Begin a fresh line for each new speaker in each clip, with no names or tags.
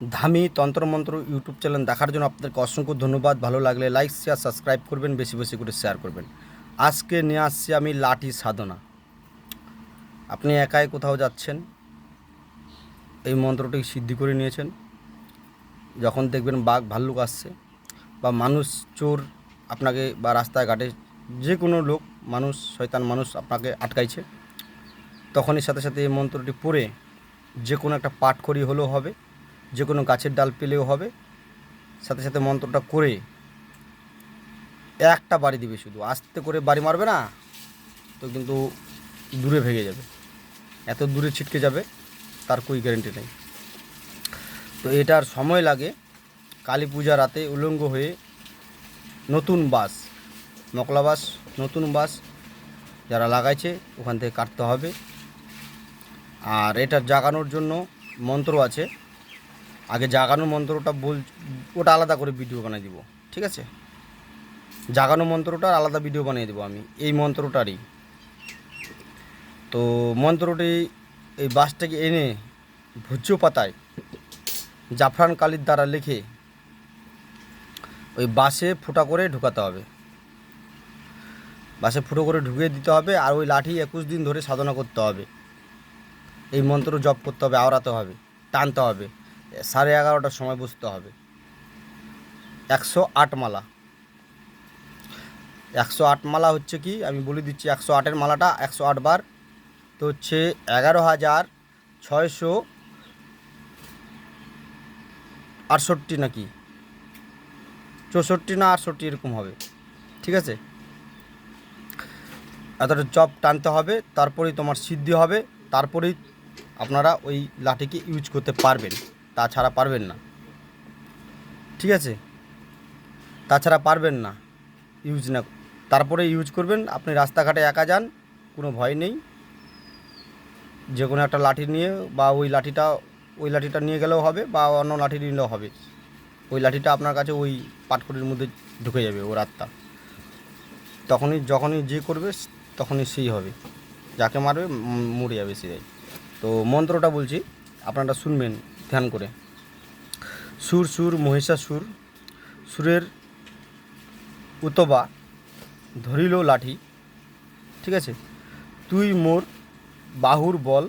ধামি তন্ত্রমন্ত্র YouTube channel দেখার জন্য আপনাদেরকে অসংখ্য ধন্যবাদ। ভালো লাগলে লাইক শেয়ার সাবস্ক্রাইব করবেন, বেশি বেশি করে শেয়ার করবেন। আজকে নিয়ে আসছি আমি লাঠি সাধনা। আপনি একাই কোথাও যাচ্ছেন, এই মন্ত্রটি সিদ্ধি করে নিয়েছেন। যখন দেখবেন বাঘ ভাল্লুক আসছে বা মানুষ চোর আপনাকে বা রাস্তায় ঘাটে যে কোনো লোক মানুষ শয়তান মানুষ আপনাকে আটকাইছে, তখনই সাথে সাথে এই মন্ত্রটি পড়ে যে কোনো একটা পাঠ করি হলেও হবে, যে কোনো গাছের ডাল পেলেও হবে, সাথে সাথে মন্ত্রটা করে একটা বাড়ি দিবে। শুধু আস্তে করে বাড়ি মারবে না তো কিন্তু দূরে ভেঙে যাবে, এত দূরে ছিটকে যাবে তার কোনো গ্যারেন্টি নেই। তো এটার সময় লাগে কালী পূজা রাতে উলঙ্গ হয়ে নতুন বাঁশ, মকলা বাঁশ, নতুন বাঁশ যারা লাগাইছে ওখান থেকে কাটতে হবে। আর এটা জাগানোর জন্য মন্ত্র আছে, আগে জাগানোর মন্ত্রটা ওটা আলাদা করে ভিডিও বানিয়ে দিব, ঠিক আছে? জাগানো মন্ত্রটার আলাদা ভিডিও বানিয়ে দেবো আমি এই মন্ত্রটারই। তো মন্ত্রটি এই বাঁশটাকে এনে ভোজ্য পাতায় জাফরান কালির দ্বারা লিখে ওই বাঁশে ফুটা করে ঢুকাতে হবে, বাঁশে ফুটো করে ঢুকিয়ে দিতে হবে। আর ওই লাঠি 21 দিন ধরে সাধনা করতে হবে, এই মন্ত্র জপ করতে হবে, আওড়াতে হবে, টানতে হবে। 11:30টার সময় বসতে হবে। 108 মালা, 108 মালা হচ্ছে কি আমি বলে দিচ্ছি। 108-এর মালাটা 108 বার তো হচ্ছে 11,668 নাকি 64 না 68 এরকম হবে, ঠিক আছে? এতটা জব টানতে হবে, তারপরেই তোমার সিদ্ধি হবে, তারপরেই আপনারা ওই লাঠিকে ইউজ করতে পারবেন, তাছাড়া পারবেন না, ঠিক আছে? তাছাড়া পারবেন না ইউজ না, তারপরে ইউজ করবেন। আপনি রাস্তাঘাটে একা যান, কোনো ভয় নেই, যে কোনো একটা লাঠি নিয়ে বা ওই লাঠিটা নিয়ে গেলেও হবে বা অন্য লাঠি নিলেও হবে। ওই লাঠিটা আপনার কাছে ওই পাটকুটির মধ্যে ঢুকে যাবে ওর আত্মা। যখনই যে করবে তখনই সেই হবে, যাকে মারবে মরে যাবে সে। তো মন্ত্রটা বলছি, আপনারা শুনবেন ধ্যান করে। সুর সুর মহিষাসুর, সুরের উতবা ধরিল লাঠি, ঠিক আছে? তুই মোর বাহুর বল,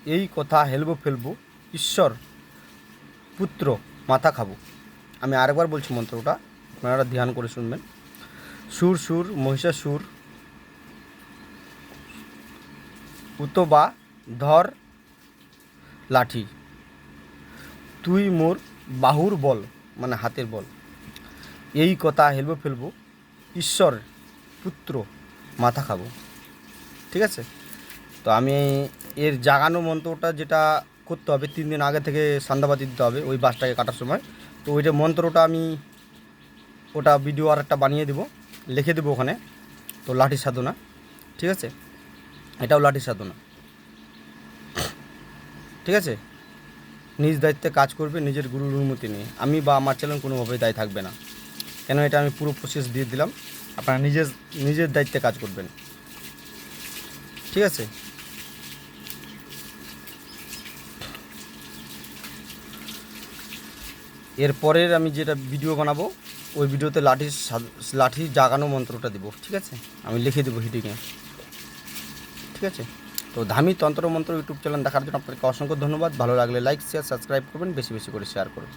এই কথা হেলবো ফেলবো, ঈশ্বর পুত্র মাথা খাবো। আমি আরেকবার বলছি মন্ত্রটা, আপনারা ধ্যান করে শুনবেন। সুর সুর মহিষাসুর, উতবা ধর লাঠি, তুই মোর বাহুর বল মানে হাতের বল, এই কথা হেলবো ফেলবো, ঈশ্বর পুত্র মাথা খাবো, ঠিক আছে? তো আমি এর জাগানো মন্ত্রটা যেটা করতে হবে, 3 দিন আগে থেকে সান্দাবাতি দিতে হবে ওই বাঁশটাকে কাটার সময়। তো ওইটা মন্ত্রটা আমি ওটা ভিডিও আর একটা বানিয়ে দেবো, লিখে দেবো ওখানে। তো লাঠি সাধনা, ঠিক আছে? এটাও লাঠি সাধনা, ঠিক আছে? নিজ দায়িত্বে কাজ করবে, নিজের গুরুর অনুমতি নিয়ে। আমি বা আমার চ্যানেল কোনোভাবেই দায়ী থাকবে না, কেন এটা আমি পুরো প্রসেস দিয়ে দিলাম। আপনারা নিজের দায়িত্বে কাজ করবেন, ঠিক আছে? এরপরের আমি যেটা ভিডিও বানাবো ওই ভিডিওতে লাঠি জাগানো মন্ত্রটা দেবো, ঠিক আছে? আমি লিখে দেবো হিডিংয়ে, ঠিক আছে? তো ধামি তন্ত্র মন্ত্র ইউটিউব চ্যানেল দেখার জন্য আপনাকে অসংখ্য ধন্যবাদ। ভালো লাগলে লাইক শেয়ার সাবস্ক্রাইব করবেন, বেশি বেশি করে শেয়ার করবেন।